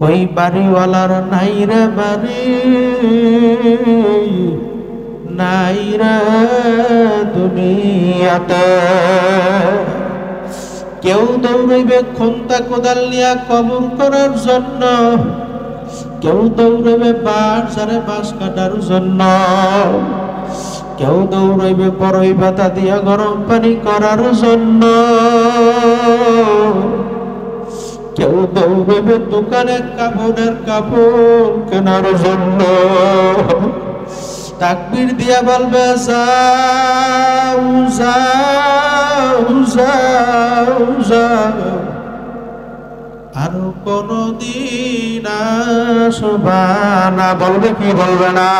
ওই বাড়িওয়ালার নাই রে বাড়ি, নাই রে দুনিয়াতে। কেউ দৌড়াইবে খন্তা কোদাল নিয়া কবর করার জন্য, কেউ দৌড়াইবে বাঁশ ঝাড়ে বাঁশ কাটার জন্য, কেউ দৌড়াইবে বড়ই পাতা দিয়া গরম পানি করার জন্য, কেউ দৌড়াইবে দোকানে কাপড়ের কাপড় কেনার জন্য। তাকবীর দিয়া বলবে যাও যাও যাও যাও, আর কোনদিন আসবা না। বলবে কি বলবে না?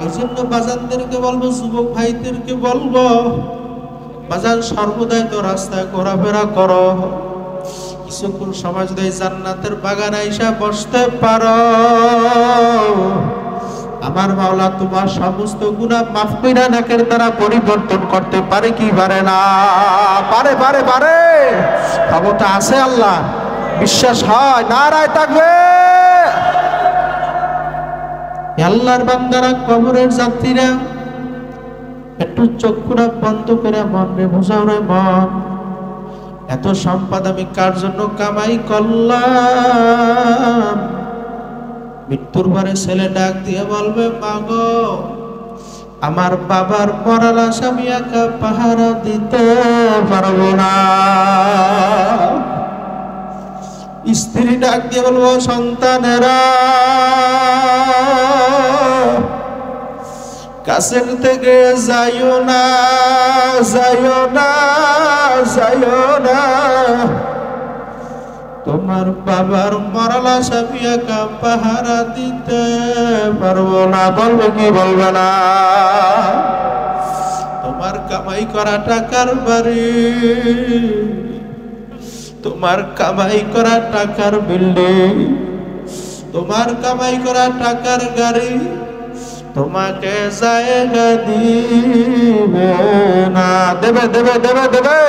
এই জন্য বাজানদেরকে বলবো, যুবক ভাইদেরকে বলবো, বাজান সর্বদাই তো রাস্তায় ঘোরাফেরা করো, কিছুক্ষণ সময় যদি জান্নাতের বাগানে আইসা বসতে পারো, আমার মাওলা তোমার সমস্ত গুনাহ মাফ কইরা নেকের দ্বারা পরিবর্তন করতে পারে কি পারে না? পারে পারে পারে। ক্ষমতা আছে আল্লাহ, বিশ্বাস হয়। নারায়ে তাকবীর। আল্লাহর বান্দারা, কবরের যাত্রীরা, একটু চক্ষুরা বন্ধ করে মনে বুঝাও রে মন, এত সম্পদ আমি কার জন্য কামাই করলাম? মৃত্যুর পরে ছেলে ডাক দিয়ে বলবে, মাগো আমার বাবার মরা লাশ আমি একা পাহারা দিতে পারবো না। স্ত্রী ডাক দিয়ে বলবো, সন্তানেরা কাছের থেকে যাইও না, যাইও না, যাইও না, তোমার বাবার মরা লাশ আমি একা পাহারা দিতে পারবো না। বলবে কি বলবে না? তোমার কামাই করা টাকার বাড়ি, তোমার কামাই করা টাকার বিল্ডিং, তোমার কামাই করা টাকার গাড়ি তোমাকে জায়গা দিবে না। দেবে দেবে দেবে দেবে।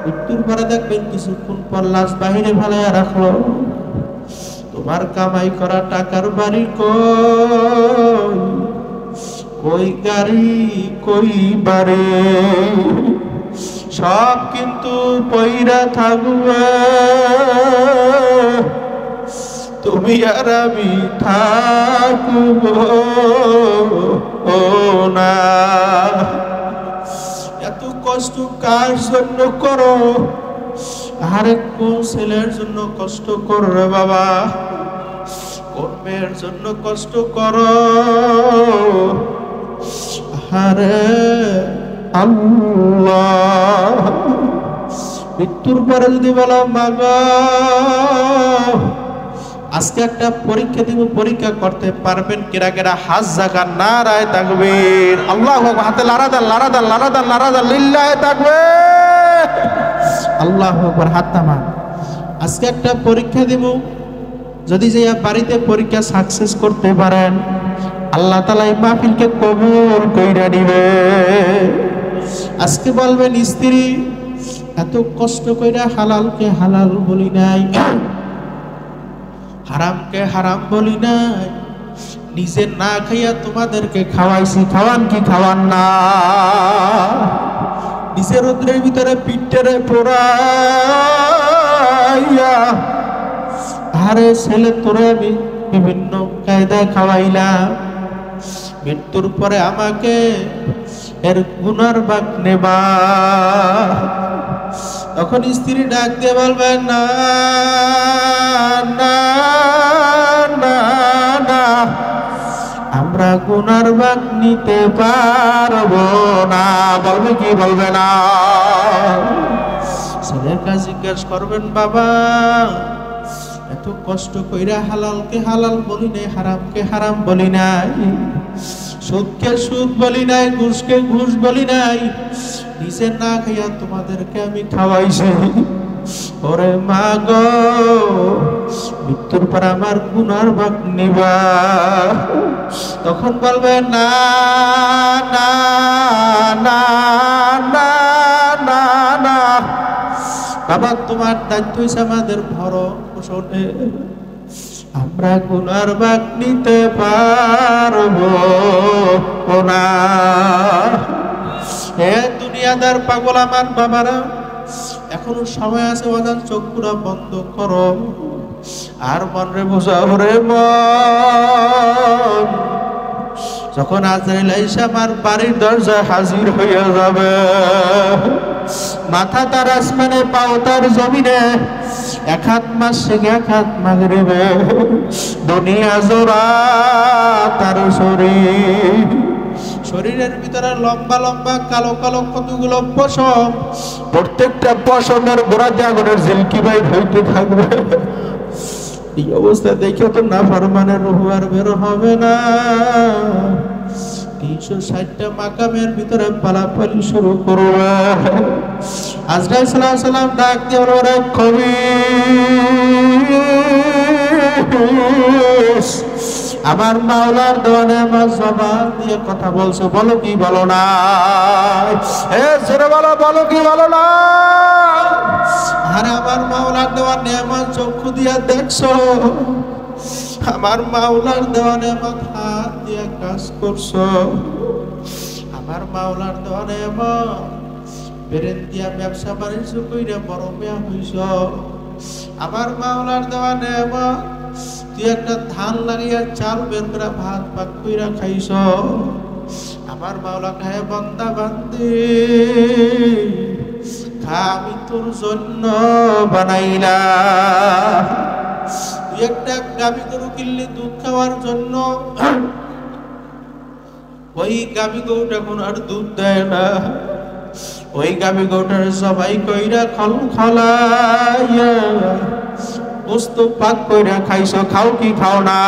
মৃত্যুর পরে দেখবেন কিছুক্ষণ পর লাশ বাহিরে ফেলাইয়া রাখলো। তোমার কামাই করা টাকার বাড়ি কই, কই গাড়ি, কই বাড়ি, সব কিন্তু পইরা থাকবে, তুমি আর আমি থাকব না। এত কষ্ট কার জন্য করো? আরেক কোন ছেলের জন্য কষ্ট করো রে বাবা? কোন মেয়ের জন্য কষ্ট করো? আরে আল্লাহ, মৃত্যুর পরে যদি বলো মাগো আজকে একটা পরীক্ষা দিব, পরীক্ষা করতে পারবেন কিরা কিরা? হাত জাগান, নারায়ে তাকবীর। আল্লাহু আকবার। হাতে লারা দেন, লারা দেন, লারা দেন, লারা দেন, লিল্লাহি তাকবীর। আল্লাহু আকবার। হাত নামান। আজকে একটা পরীক্ষা দিব, যদি যে বাড়িতে পরীক্ষা সাকসেস করতে পারেন, আল্লাহ তাআলা এই মাহফিলকে কবুল কইরা দিবে। আজকে বলবেন, স্ত্রী এত কষ্ট কইরা হালালকে হালাল বলি নাই, হারামকে হারাম বলি নাই, নিজে না খাইয়া তোমাদেরকে খাওয়াইছি, খাওয়ান কি খাওয়ান না? নিজের রোদ্রের ভিতরে পিঠেরে পোড়াইয়া, আরে ছেলে তোরে আমি বিভিন্ন কায়দায় খাওয়াইলাম, মৃত্যুর পরে আমাকে এর গুনার ভাগ নেবা। তখন স্ত্রী ডাক দিয়ে বলবে, না না না না, আমরা গুনার ভাগ নিতে পারবো না। বলবে কি বলবে না? ছেলের কাছে জিজ্ঞেস করবেন, বাবা এত কষ্ট কইরা হালালকে হালাল বলি নাই, হারামকে হারাম বলি নাই, সুদকে সুদ বলি নাই, ঘুষকে ঘুষ বলি নাই, নিজে না খাইয়া তোমাদেরকে আমি খাওয়াইছি। ওরে মা গো, মৃত্যুর পর আমার গুনার ভাগ নিবা। তখন বলবে, না না না না না না, বাবা তোমার দায়িত্ব হইছে আমাদের ভরণ পোষণে। আমরা গুনার ভাগ নিতে পারবো না। হে দুনিয়াদার পাগল আমার বাবারা, এখনো সময় আছে, বাজান চোখগুলা বন্ধ করো আর মনরে বোঝাও রে মন। যখন আজরাইল আইসা আমার বাড়ির দরজায় হাজির হইয়া যাবে, মাথা তার আসমানে, পাও তার জমিনে, এক হাত মাসে এক হাত মাগরিবে, দুনিয়া জোড়া তার শরীর। শরীরের ভিতরে লম্বা লম্বা কালো কালো কতগুলো পশম, প্রত্যেকটা পশমের গোড়াতে আগুনের ঝিলকি বাইর হইতে থাকবে। এই অবস্থা দেখে তো না ফরমানের রূহ আর বের হবে না। 360টা মাকামের ভিতরে পালাপালি শুরু করবে। আজরাইল সাল্লাল্লাহু আলাইহি সাল্লাম ডাক দিয়ে বলে, খবিস আমার মাওলার দেওয়ানে আমার জবান দিয়ে কথা বলছো, বলো কি বলো না? হে ছেড়ে বলো, বলো কি বলো না? আরে আমার মাওলার দেওয়া নেয়ামত চক্ষু দিয়া দেখছো, আমার মাওলার দেওয়া নেয়ামত হাত দিয়ে কাজ করছো, আমার মাওলার দেওয়া নেয়ামত ব্রেন দিয়া ব্যবসা বাণিজ্য কইরা বড় মেয়া হইছ, আমার মাওলার দেওয়া নেয়ামত তুই একটা ধান লাগিয়া চাল বের করে ভাত পাক কইরা খাইছ, আমার মাওলা খায় বান্দা বান্দি খা, আমি তোর জন্য বানাইলাম। তুই একটা গাভী গরু কিনলি দুধ খাওয়ার জন্য, ওই গাভী গরুটা এখন আর দুধ দেয় না, ওই গাভী গরুটার সবাই কইরা খলাইয়া বস্তু পাক কইরা খাইছো, খাও কি খাও না?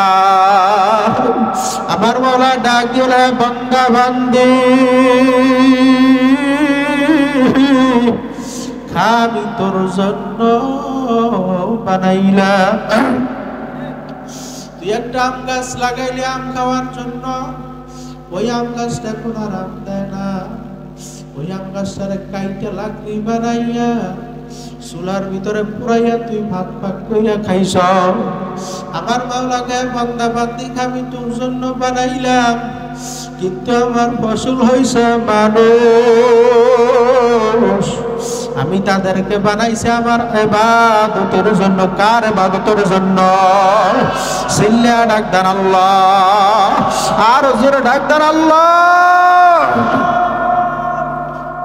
আমার মাওলা ডাক দিলে, বান্দা বান্দি খাবি তোর জন্য বানাইলাম। তুই একটা আম গাছ লাগাইলি আম খাওয়ার জন্য, ওই আম গাছটা এখন আর আম দেয় না, ওই আম গাছটারে কাইটা লাকড়ি বানাইয়া চুলার ভিতরে পুরাইয়া তুই ভাত পাক কইরা খাইছ। আমার মাওলাকে বান্দা বান্দি খাবি তোর জন্য বানাইলাম, কিন্তু আমার ফসল হইছে মানুষ, আমি তাদেরকে বানাইছি আমার ইবাদতের জন্য। কার ইবাদতের জন্য? সিল্লা ডাক দেন আল্লাহ, আর জোরে ডাক দেন আল্লাহ।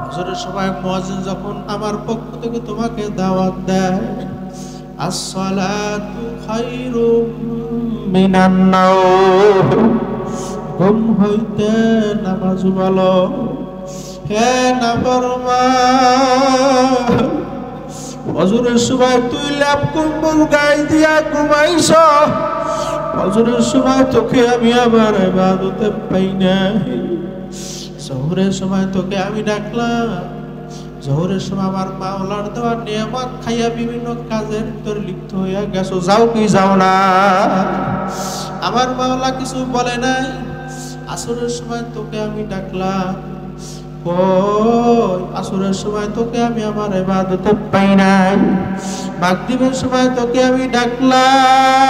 হজরের সময় মুয়াজ্জিন যখন আমার পক্ষ থেকে তোমাকে দাওয়াত দেয়, আসসালাতু খায়রুম মিনান নাওম, ঘুম হইতে নামাজ বলো। হে নাফরমান, ফজরের সময় তুই ল্যাপ কম্বল গায়ে দিয়া ঘুমাইছ, ফজরের সময় তোকে আমি আমার ইবাদতে পাই নাই। জোহরের সময় তোকে আমি ডাকলাম, জোহরের সময় আমার মাওলার দেওয়া নিয়ামত খাইয়া বিভিন্ন কাজের ভিতরে লিপ্ত হইয়া গেছো, যাও কি যাও না? আমার মাওলা কিছু বলে নাই। আসরের সময় তোকে আমি ডাকলাম, কই আসরের সময় তোকে আমি আমার ইবাদতে পাই নাই। মাগরিবের সময় তোকে আমি ডাকলাম,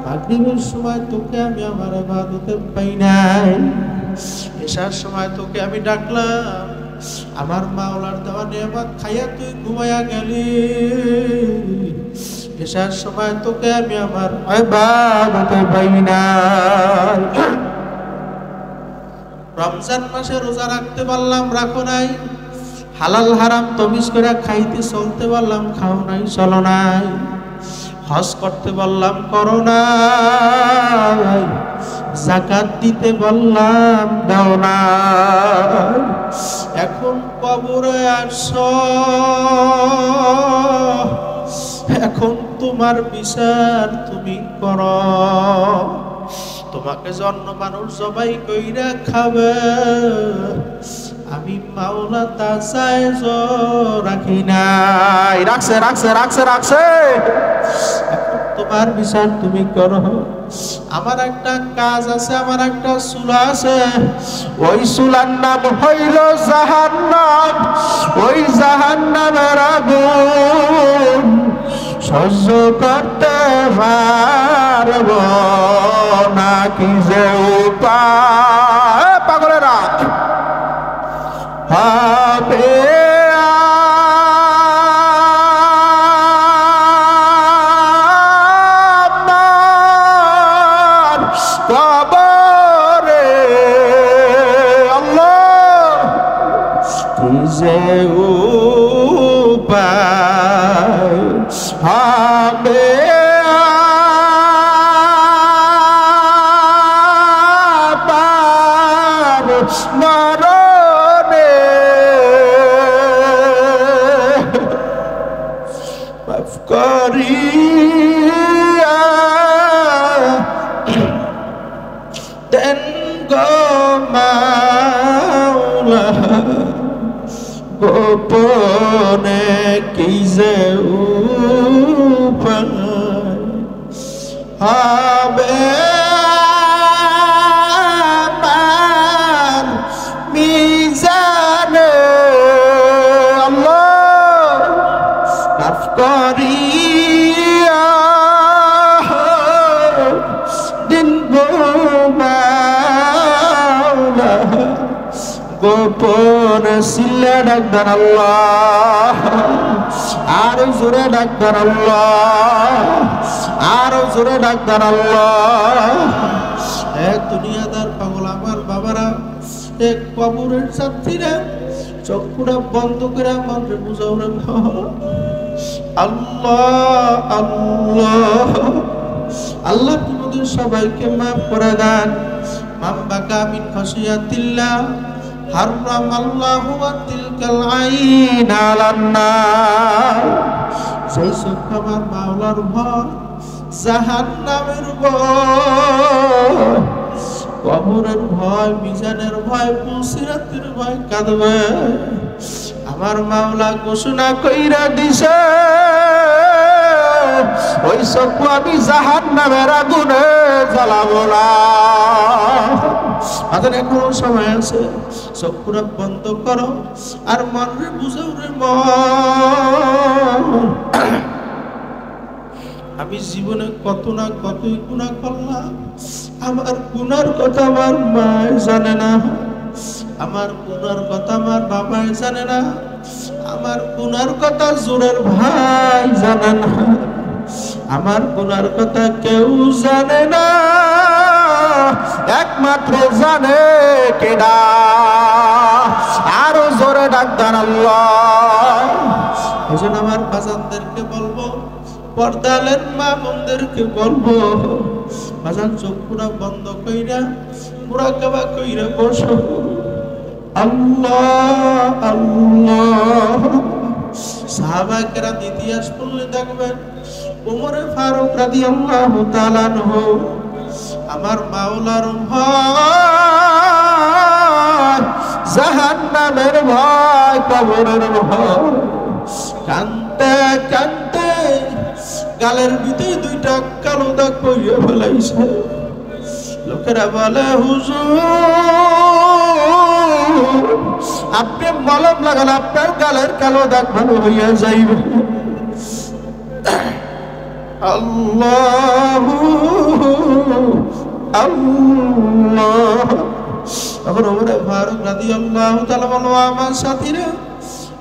মাগরিবের সময় তোকে আমি আমার ইবাদতে পাই নাই। এশার সময় তোকে আমি ডাকলাম, আমার মাওলার দেওয়া নিয়ামত খাইয়া তুই ঘুমাইয়া গেলি। এশার সময় তোকে আমি আমার ইবাদতে পাই নাই। রমজান মাসে রোজা রাখতে পারলাম, রাখো নাই। হালাল হারাম তমিজ করে খাইতে চলতে পারলাম, খাও নাই, চলো নাই। হজ করতে বললাম, করো নাই। যাকাত দিতে বললাম, দাও না। এখন কবরে আসছো, এখন তোমার বিচার তুমি করো। তোমাকে জন্ম মানুষ জবাই কইরা খাবে, আমি মাওলা তা জায়েজ রাখি নাই। রাখছে রাখছে রাখছে রাখছে। এখন তোমার বিচার তুমি করো। আমার একটা কাজ আছে, আমার একটা চুলা আছে, ওই চুলার নাম হইল জাহান্নাম। ওই জাহান্নামের আগুন সহ্য করতে পারব না, কি যে উপায় পাগলেরা হবে। কবরে আল্লাহ কি যে উপায় হবে। মরণে মাফ করিয়া দেন গো মাওলা, গোপনে কি যে উপায় হবে। আমার মিজানে আল্লাহ মাফ করিয়া দিন গো মাওলা, গোপন সিলে ডাক্তার আল্লাহ, আর জোরে ডাক্তার আল্লাহ, আর জোরে ডাক্তার আল্লাহ। এক দুনিয়াদার পাগল আমার বাবারা, এক কবরের যাত্রীরা চক্ষুটা বন্ধ করে আমাকে বুঝাও রে আল্লাহ আল্লাহ আল্লাহ, তোমাদের সবাইকে মাফ করে দেন। মাম্বাকা মিন খাশিয়াতিল্লাহ হারাম আল্লাহু তিলকাল আইন আলান নার। সেই সব আমার মাওলার ভয়, জাহান্নামের ভয়, কবরের ভয়, মিজানের ভয়, পুলসিরাতের ভয় কাঁদবে। আমার মাওলা ঘোষণা কইরা দিছে, ওই চক্ষু আমি জাহান্নামের আগুনে জ্বালাবো না। আমাদের এখনো সময় আছে, চক্ষুরা বন্ধ করো আর মনে বুঝাও রে মন, আমি জীবনে কত না কতই গুনাহ করলাম। আমার গুনার কথা আমার মায় জানে না, আমার গুনার কথা আমার বাবাই জানে না, আমার গুনার কথা জোরের ভাই জানে না, আমার গুনার কথা কেউ জানে না, একমাত্র জানে কেডা। আরো জোরে ডাক্তার আল্লাহ। এজন্য আমার বাজানদেরকে বলবো, পর্দালের মা বোনদেরকে বলবো, বাজান চোখপুরা বন্ধ কইরা মুরাকাবা কইরা বসো। আল্লাহ আল্লাহ। সাহাবা কেরাম ইতিহাস পড়লে দেখবেন, ওমরে ফারুক রাদিয়াল্লাহু তাআলা আনহু আমার মাওলার ভয়, জাহান্নামের ভয়, কবরের ভয়, কানতে কানতে গালের ভিতরে দুইটা কালো দাগ পড়িয়ে ফেলাইছে। লোকেরা বলে, হুজুর আপনি মলম লাগান, আপনার গালের কালো দাগ ভালো হইয়া যাইবে। আল্লাহু আল্লাহ। তখন ওমরে ফারুক রাদিয়াল্লাহু তাআলা বলল, আমার সাথীরা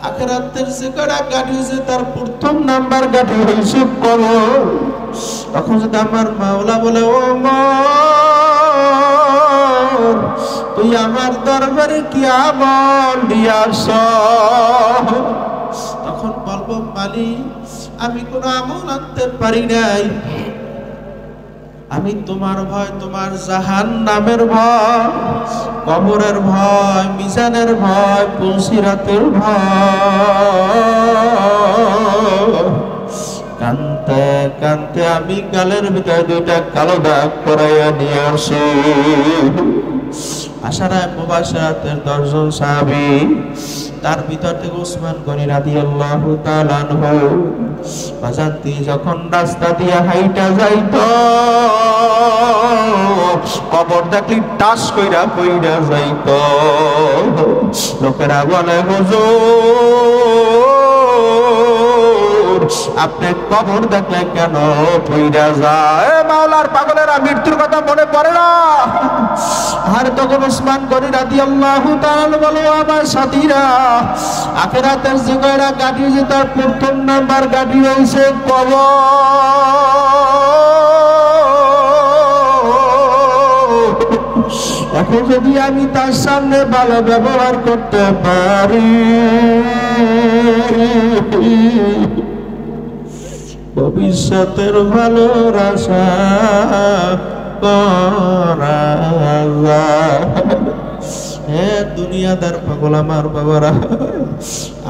আখিরাতের যে কড়া গাড়ি হয়েছে তার প্রথম নাম্বার গাড়ি হয়েছে কবর। তখন যদি আমার মাওলা বলে, ও মর তুই আমার দরবারে কি আমল দিয়াছ, তখন বলবো, মালিক আমি কোন আমল আনতে পারি নাই, আমি তোমার ভয়, তোমার জাহান্নামের ভয়, কবরের ভয়, মিজানের ভয়, পুলসিরাতের ভয়, কানতে কানতে আমি গালের ভিতরে দুইটা কালো দাগ পরাইয়া নিয়ে আসি। আশারায়ে মুবাশশারাতের 10 জন সাহাবী, তার ভিতর থেকে উসমান গনি রাদিয়াল্লাহু তাআলা আনহু বাজাতি যখন রাস্তা দিয়ে হাইটা যাইতো, কবর দেখলি টাস কইরা কইরা যাইতো। লোকেরা বলে হুজুর আপনি কবর দেখলে কেন কইরা যায়? মাওলার পাগলেরা মৃত্যুর কথা মনে পড়ে না? আর তখন উসমান গনি রাদিয়াল্লাহু তাআলা বলে, আমার সাথীরা, আখিরাতের জীবনের গাড়ি যে তার প্রথম নাম্বার গাড়ি হইছে কবর। এখন যদি আমি তার সামনে ভালো ব্যবহার করতে পারি, ভবিষ্যতের ভালোর আশা করা যায়। হে দুনিয়াদার পাগল আমার বাবারা,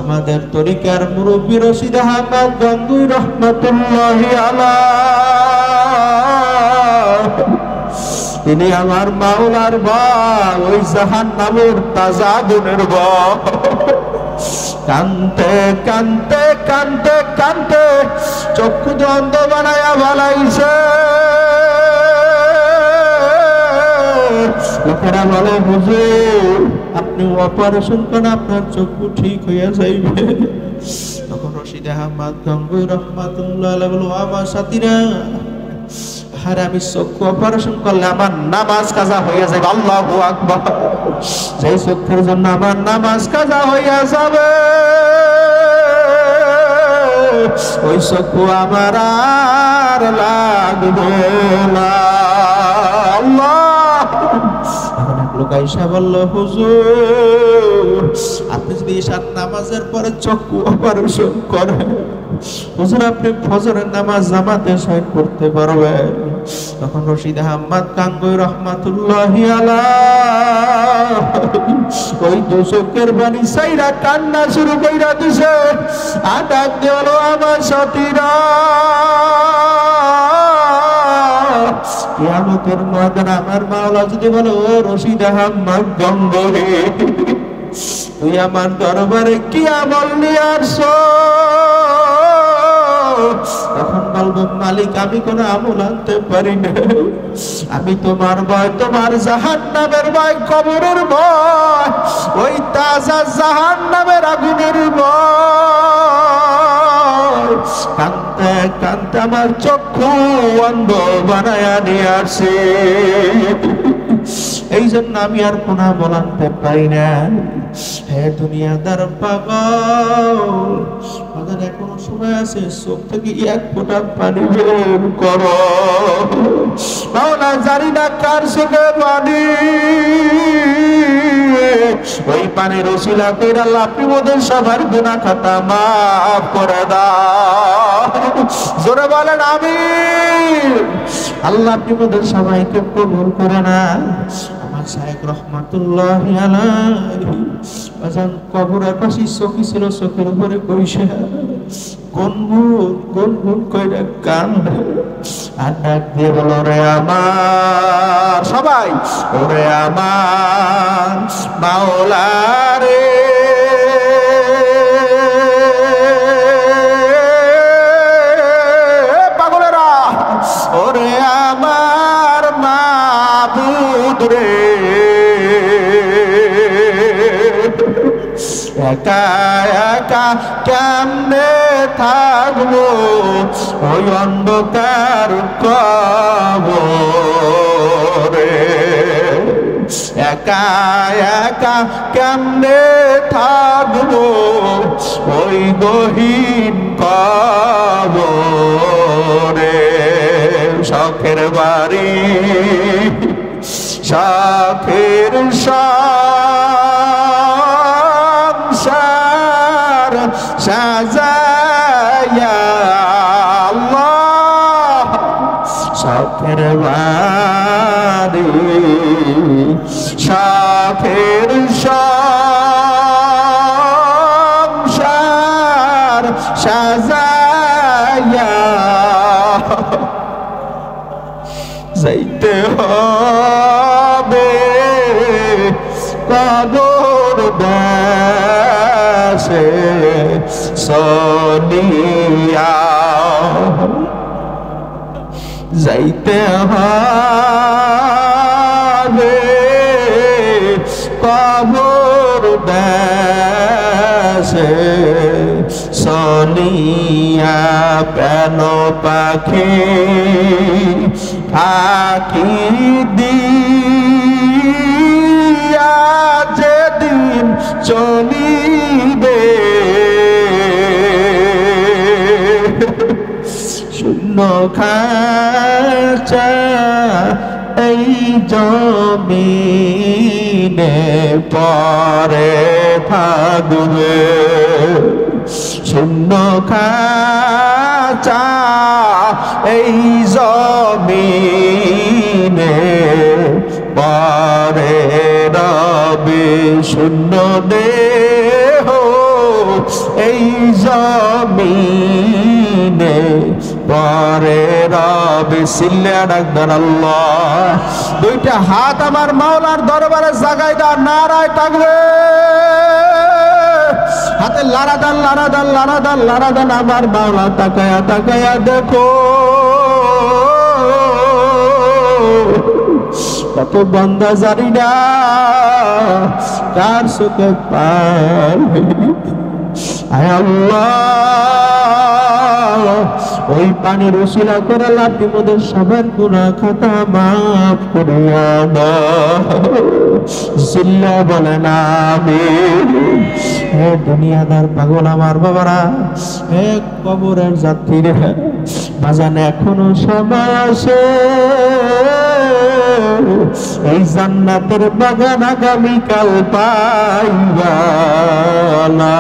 আমাদের তরিকার মুরব্বী রশিদ আহমদ গঙ্গুই রহমাতুল্লাহি আলাইহি, তিনি আমার মাওলার ভাই, ওই জাহান্নামের তাজা আগুনের ভয়। কানতে কানতে কানতে কানতে চক্ষু অন্ধ বানায়া বানাইছে। লোকেরা বলে হুজুর আপনি অপারেশন করেন আপনার চক্ষু ঠিক হইয়া যাইবে। তখন রশিদ আহমদ গঙ্গুই রহমাতুল্লাহ আলাইহি বলল, আমার সাথীরা, আর আমি চক্ষু অপারেশন করলে আমার নামাজ কাজা হইয়া যাবে। আল্লাহু আকবার। সেই চক্ষুর জন্য আমার নামাজ কাজা হইয়া যাবে, ওই চক্ষু আমার আর লাগবে না। আল্লাহ। লোক আইসা বলল, হুজুর আপনি যদি ঈশার নামাজের পরে চক্ষু অপারেশন করেন, হুজুর আপনি ফজরের নামাজ জামাতে শহীদ করতে পারবেন। তখন রশিদ আহমদ গঙ্গুই রহমাতুল্লাহি আলাইহি ওই দোষকের বাণী সাইরা কান্না শুরু কইরা দিছে। আর ডাক দিল, আমার সাথীরা, কিয়ামতের ময়দানে আমার মাওলা যদি বলে, ও রশিদ আহমদ গঙ্গুই, তুই আমার দরবারে কি আমল নিয়ে আসছো? তখন বলবো, মালিক আমি কোন আমল আনতে পারি না, আমি তোমার ভয়, তোমার জাহান্নামের ভয়, কবরের ভয়, ওই তাজা জাহান্নামের আগুনের ভয়। কানতে কানতে আমার চক্ষু অন্ধ বানায়া নিয়ে আসে। এই জন্য আমি আর কোন আমল আনতে পারি না। হে দুনিয়াদার পাগল, আমাদের এখনো সময় আছে, চোখ থেকে এক ফোঁটা পানি বের করো। মাওলা জানি না কার চোখে পানি, ওই পানির ওসিলা কইরা আল্লাহ আপনি ওদের সবার গুনাহ খাতা মাফ করে দাও। জোরে বলেন আমিন। আল্লাহ আপনি ওদের সবাইকে কবুল করে না। আমার শায়েখ রহমাতুল্লাহি আলাইহি বাজান কবরের পাশে চকি ছিল, চোখের উপরে কইছে গুনগুন গুনগুন কইরা কান্দে। আর ডাক দিয়ে বলো, রে আমার সবাই, ওরে আমার মাওলা রে, পাগলেরা, ওরে আমার মাবুদ রে, একা একা কেমনে থাকবো ওই অন্ধকার কবরে, একা একা কেমনে থাকবো ওই গহীন কবরে। শখের বাড়ি শখের সংসার সাজায়া আল্লাহ, শখের বাড়ি শখের সংসার সাজায়া যাইতে হবে কবর দেশে সনিয়া, যাইতে হবে কবর দেশে সনিয়া। কেন পাখি ফাঁকি দিয়া যেদিন চলিবে, শূন্য খাঁচা এই জমিনে পরে থাকবে, শূন্য খাঁচা এই জমিনে পরে রবে, শূন্য দেহ এই জমিনে পরে রবে। সিল্লা ডাকদার আল্লাহ, দুইটা হাত আমার মাওলার দরবারে জাগাই দা, নারায় থাকবে, হাতে লারা দান লারা দান লারা দান লারা দান। আমার মাওলা তাকায়া তাকায়া দেখো কত বান্দা জানি না কার চোখে পানি। আয় আল্লাহ, ওই পানির উসিলা করে লাঠি মোদের সবার গুনাহ খাতা মাফ করিয়া দাও। জিল্লা বলেন আমিন। হে দুনিয়াদার পাগল আমার বাবারা, হে কবরের যাত্রীরা, বাজান এখনো সময় আছে, এই জান্নাতের বাগান আগামীকাল পাইবা না।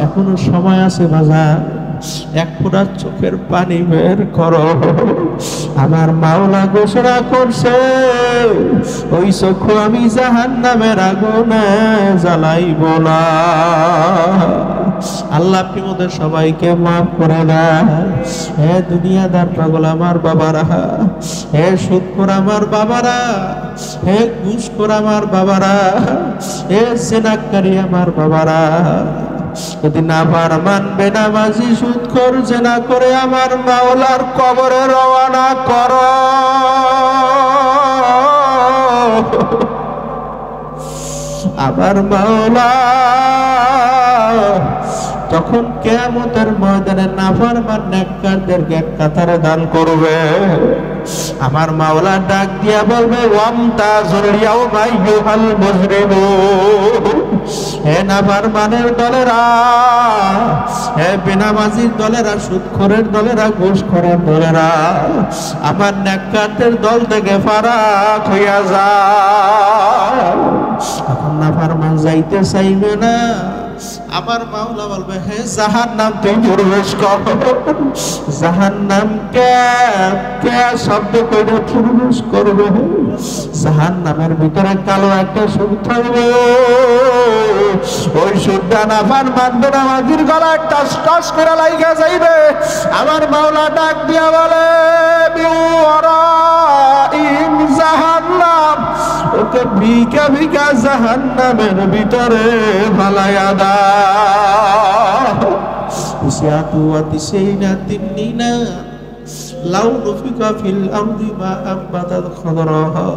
এখনো সময় আছে বাজান, এক ফোঁটা চোখের পানি বের করো। আমার মাওলা ঘোষণা করছে, ওই চক্ষু আমি জাহান্নামের আগুনে জ্বালাইব না। আল্লাহ আপনি মোদের সবাইকে মাফ করে দেন। হে দুনিয়াদার পাগল আমার বাবারা, হে সুদখোর আমার বাবারা, হে ঘুষখোর আমার বাবারা, হে জিনাকারী আমার বাবারা, যদি না ফারমান বেনামাজি সুদখোর জিনা করে আমার মাওলার কবরে রওনা করো। আমার মাওলা তখন কিয়ামতের ময়দানে নাফরমান নেককারদেরকে এক কাতারে দান করবে। আমার মাওলা ডাক দিয়া বলবে, ওয়ামতাজুল ইয়াউমা আইয়ুহাল মুজরিমুন। হে নাফরমানের দলেরা, হে বেনামাজির দলেরা, সুদখোরের দলেরা, ঘুষখোরের দলেরা, আমার নেককারদের দল থেকে ফারাক হইয়া যায়। এখন নাফরমান যাইতে চাইবে না। আমার মাওলা বলবে, হে জাহান্নাম তুই প্রবেশ কর। জাহান্নাম কে কে শব্দ করে প্রবেশ করবে। জাহান্নামের ভিতরে কালো একটা সুর থাকবে, ওই সুরটা নাফার মানবে না, মাঝির গলায় টাস টাস করে লাইগা যাইবে। আমার মাওলা ডাক দিয়া বলে, বিওয়ারাইম জাহান্নাম, ওকে ভিকা ভিকা জাহান্নামের ভিতরে ফালাইয়া দাও। ইসিয়াতু ওয়া তিসিনা তিন্নিনা লাউ নুফিকা ফিল আরদি মা আম্বাতাত খাদরাহা।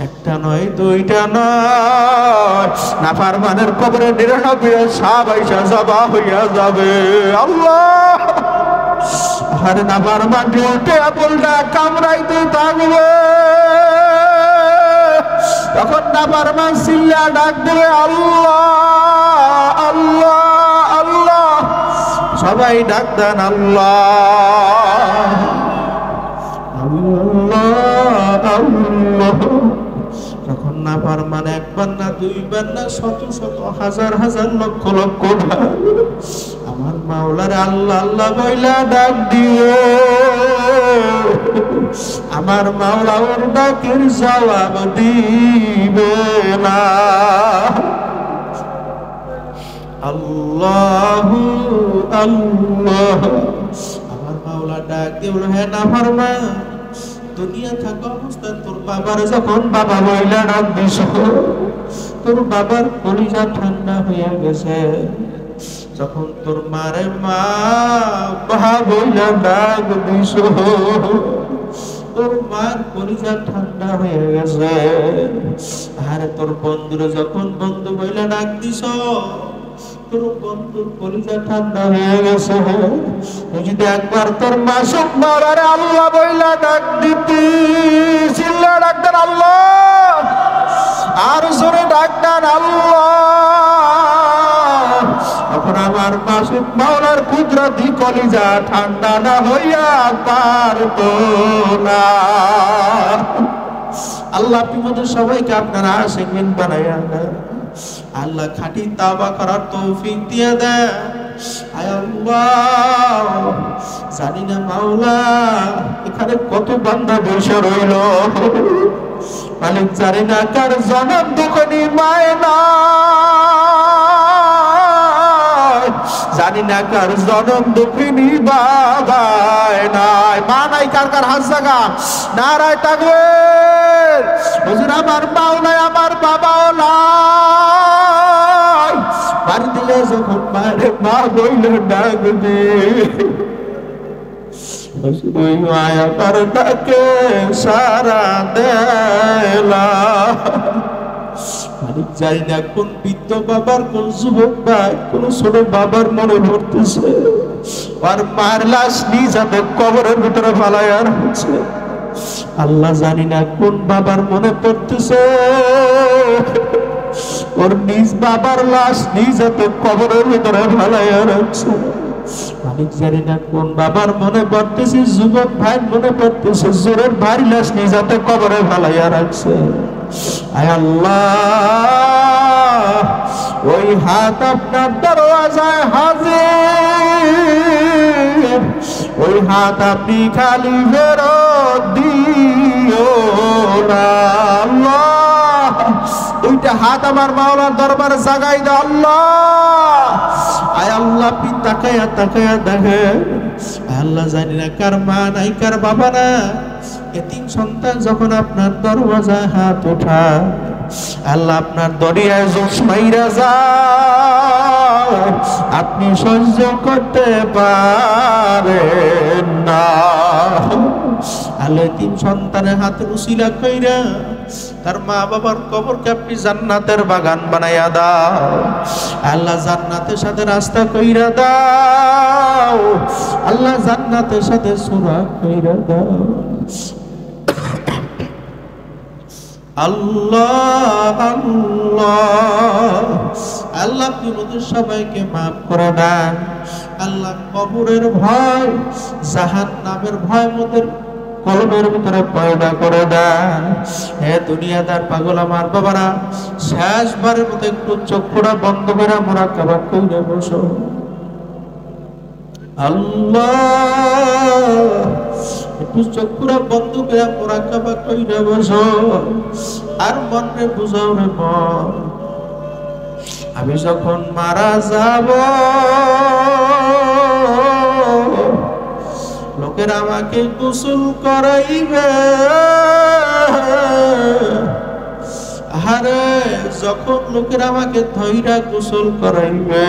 একটা নয়, দুইটা নয়, নাফরমানের কবরে 99 সাপ আইসা জবা হইয়া যাবে। আল্লাহ, আরে নাফরমান উল্টে বলটা কামড়াইতে থাকবে। তখন নাফরমান চিল্লা ডাক দেবে, আল্লাহ আল্লাহ আল্লাহ। সবাই ডাক দেন আল্লাহ আল্লাহ আল্লাহ। তখন নাফরমান একবার না, দুইবার না, শত শত হাজার হাজার লক্ষ লক্ষ আমার মাওলার আল্লাহ আল্লাহ বইলা ডাক দিও। আমার মাওলা ওর ডাকের জবাব দিবে না। আল্লাহু আল্লাহ। আমার মাওলা ডাক দিয়ে বলল, হ্যাঁ নাফরমান, দুনিয়া থাকা অবস্থায় তোর বাবার যখন বাবা বইলা ডাক দিস, তোর বাবার কলিজা ঠান্ডা হয়ে গেছে। যখন তোর মারে মা বইলা ডাক দিস, তোর মার কলিজা ঠান্ডা হয়ে গেছে। আরে তোর বন্ধুরে যখন বন্ধু বইলা ডাক দিস, তোর বন্ধুর কলিজা ঠান্ডা হয়ে গেছে। তুই যদি একবার তোর মাসুক মারারে আল্লাহ বইলা ডাক দিতি, চিল্লা ডাক দেন আল্লাহ, আর জোরে ডাক দেন আল্লাহ, তখন আমার মাসুক মাওলার কুদরতি কলিজা ঠান্ডা না হইয়া পারতো না। আল্লাহ আপনি মধ্যে সবাইকে আপনারা আশিকিন বানাইয়া দেন। আল্লাহ খাঁটি তাওবা করার তৌফিক দিয়ে দেন। আয় আল্লাহ, জানি না মাওলা এখানে কত বান্দা বসে রইল, মালিক জানি না কার জনম দুঃখনি মায় না, জানি না কার জনম দুঃখিনী বাবায় নাই, মা নাই কার কার হাত জাগা নারায় তাকবীর। হুজুর আমার মাও নাই, আমার বাবাও নাই, বাড়ি দিলে যখন মারে মা বইলে ডাক দে, ওই মায়া তার ডাকে সারা দেলা। আমি জানি না কোন বৃদ্ধ বাবার, কোন যুবক ভাই, কোন ছোট বাবার মনে পড়তেছে আর মার লাশ নিজ হাতে কবরের ভিতরে ফালাইয়া রাখছে। আল্লাহ জানি না কোন বাবার মনে পড়তেছে ওর নিজ বাবার লাশ নিজ হাতে কবরের ভিতরে ফালাইয়া রাখছে। আমি জানি না কোন বাবার মনে পড়তেছে, যুবক ভাই মনে পড়তেছে জোরের ভারী লাশ নিজ হাতে কবরে ফালাইয়া রাখছে। আয় আল্লাহ, ওই হাত আপনার দরওয়াজায় হাজির, ওই হাত আপনি খালি ফেরত দিও না আল্লাহ। দুইটা হাত আমার মাওলার দরবারে জাগাই দাও আল্লাহ। আয় আল্লাহ, আপনি তাকায়া তাকায়া দেখেন। আল্লাহ জানি না কার মা নাই, কার বাবা না, এতিম সন্তান যখন আপনার দরওয়াজায় হাত ওঠায়, আল্লাহ আপনার দরিয়ায় জোশ মাইরা যায়, আপনি সহ্য করতে পারেন না। আল্লাহ এতিম সন্তানের হাতে উসিলা কইরা তার মা বাবার কবরকে আপনি জান্নাতের বাগান বানাইয়া দাও। আল্লাহ জান্নাতের সাথে রাস্তা কইরা দাও, আল্লাহ জান্নাতের সাথে সুরাগ কইরা দাও। আল্লাহ আল্লাহ, আল্লাহ আপনি আমাদের সবাইকে মাফ করে দেন। আল্লাহ কবরের ভয়, জাহান্নামের ভয় আমাদের কলমের ভিতরে পয়দা করে দেন। হে দুনিয়াদার পাগল আমার বাবারা, শেষবারের মতো একটু চক্ষুটা বন্ধ করে মুরাকাবা কইরা বসো। আল্লাহ, একটু চক্ষুরা বন্ধ করে মুরাকাবা কইরা বসো আর মনে বুঝাও রে মন, আমি যখন মারা যাব লোকেরা আমাকে গোসল করাইবে। আরে যখন লোকেরা আমাকে ধইরা গোসল করাইবে,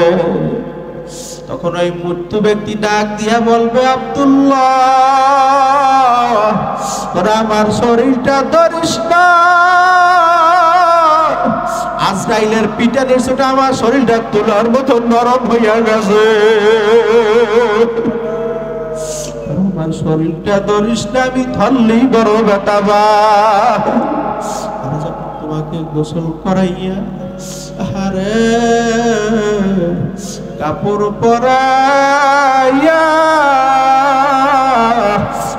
তখন ওই মৃত্যু ব্যক্তি ডাক দিয়া বলবে, আব্দুল্লাহ তোরা আমার শরীরটা ধরিস না, আজরাইলের পিটানের ছোটা আমার শরীরটা তুলার মতো নরম হইয়া গেছে, আমার শরীরটা ধরিস না, আমি ধরলেই বড় ব্যথা বা। আর যখন তোমাকে গোসল করাইয়া আরে কাপড় পরাইয়া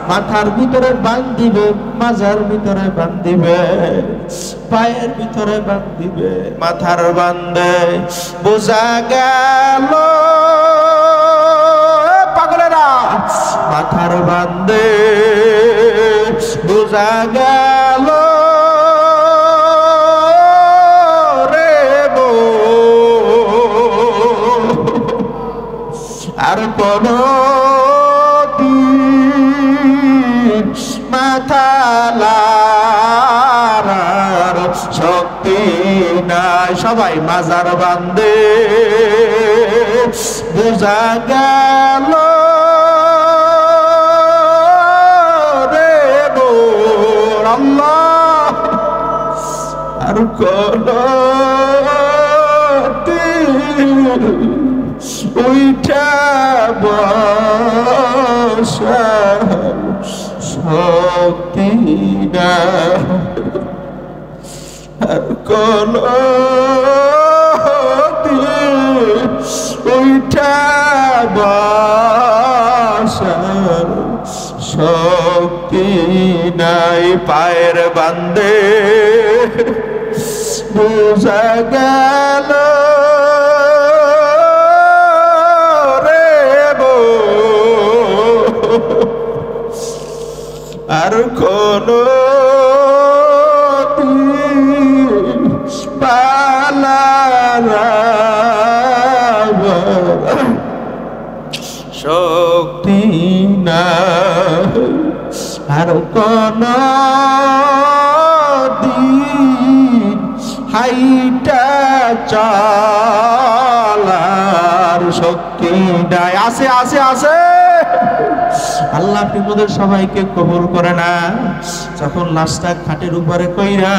মাথার ভিতরে বান্ধিবে, মাজার ভিতরে বান্ধিবে, পায়ের ভিতরে বান্ধিবে, মাথার বান্ধে বোঝা গেল পাগলেরা, মাথার বান্ধে বোঝা গেল আর কোন মাথালার শক্তি নাই। সবাই মাজার বান্দে বুঝা গেল রে মোর আল্লাহ আর কোন উইঠা বসার শক্তি নাই আর কোন উইঠা বসার শক্তি নাই। পায়ের বান্দে বুঝা গেল আর কোন পালার শক্তি নাই আর কোন দিন হাইটা চলার শক্তি নাই। আছে আছে আছে। আল্লাহ আপনি মোদের সবাইকে কবুল করে না। যখন লাশটা খাটের উপরে কইরা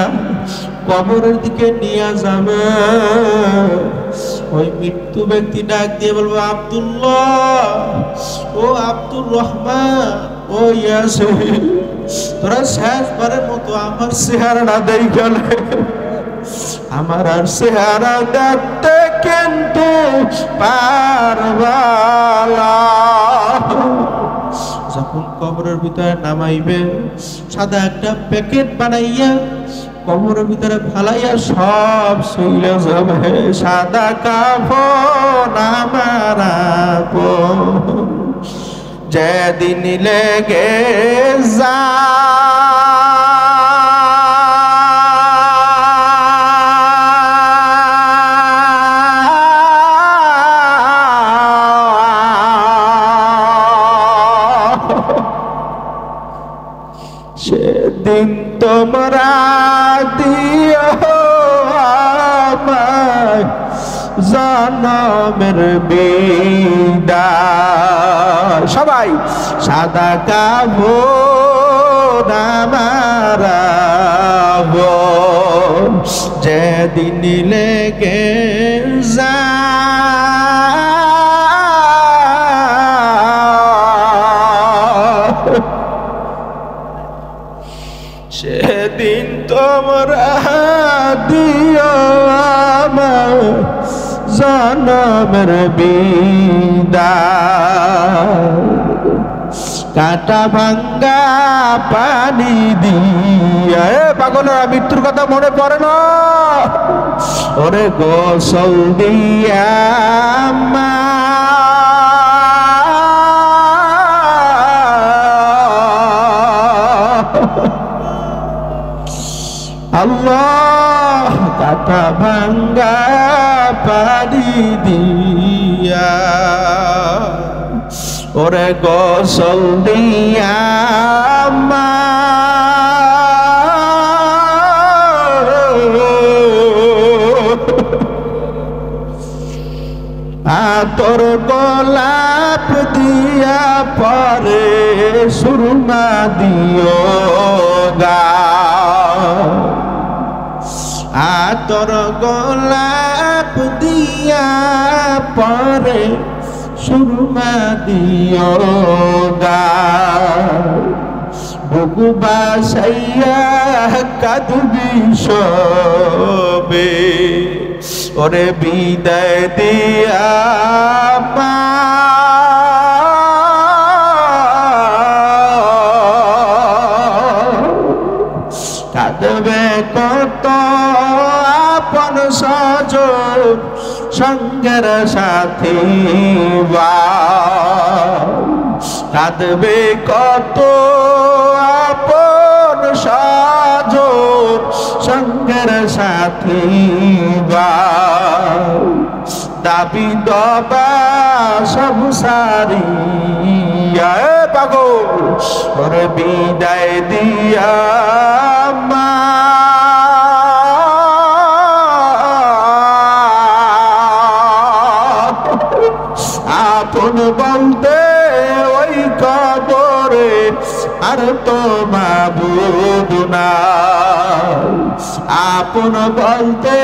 কবরের দিকে নিয়ে যাবে, ওই মৃত্যু ব্যক্তি ডাক দিয়ে বলবো, আব্দুল্লাহ, ও আব্দুর রহমান, ও ইয়াসিন, তোরা শেষবারের মতো আমার চেহারাটা দেখে নে। আমার আর চেহারা দেখতে কিন্তু পারবালা। যখন কবরের ভিতরে নামাইবে, সাদা একটা প্যাকেট বানাইয়া কবরের ভিতরে ফালাইয়া সব চলে যাবে। সাদা কাফন আমার আপন, যেদিন লেগে যা সেদিন তোমরা দিও আমায় জনমের বিদায়। সবাই সাদা কাফন আমার আপন, যেদিন লেগে যা সেদিন তোমরা দিও আমার জনমের বিদায়। কাটা ভাঙ্গা পানি দিয়া, পাগলেরা মৃত্যুর কথা মনে পড়ে না? ওরে গোসল দিয়া আল্লাহ, কাটা ভাঙ্গা পানি দিয়া, ওরে গোসল দিয়া আতর গোলাপ দিয়া পরে সুরমা দিও গা। আতর গোলাপ দিয়া পরে সুরমা দিও গা। বুকু বাসাইয়া কাঁদবি সবে, ওরে বিদায় দিয়া মা। কাঁদবে কত আপন সজন সঙ্গের সাথী, কাঁদবে কত আপন সজন সঙ্গের সাথী, দাবি দবা সব সারিয়া গো ওরে বিদায় দিয়া মা আপন বলতে ওই কবরে আর তো মাবুদ নাই আপন বলতে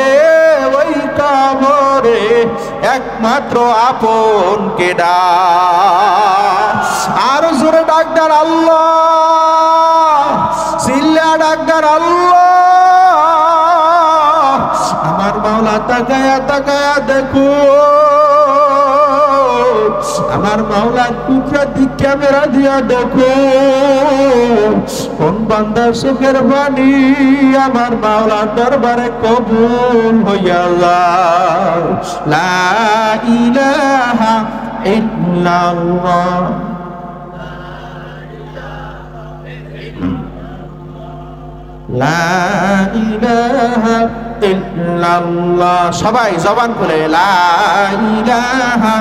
ওই কবরে একমাত্র আপন কে ডাক আর জোরে ডাকদার আল্লাহ চিল্লা ডাকদার আল্লাহ আমার মাওলা তাকায়া তাকায়া দেখো আমার মাওলা টুকরা দিক ক্যামেরা দিয়া দেখো কোন বান্দার চোখের পানি আমার মাওলা দরবারে কবুল হইয়া যায় লা ইলাহা ইল্লাল্লাহ লা ইলাহা ইল্লাল্লাহ সবাই জবান খুলে লা ইলাহা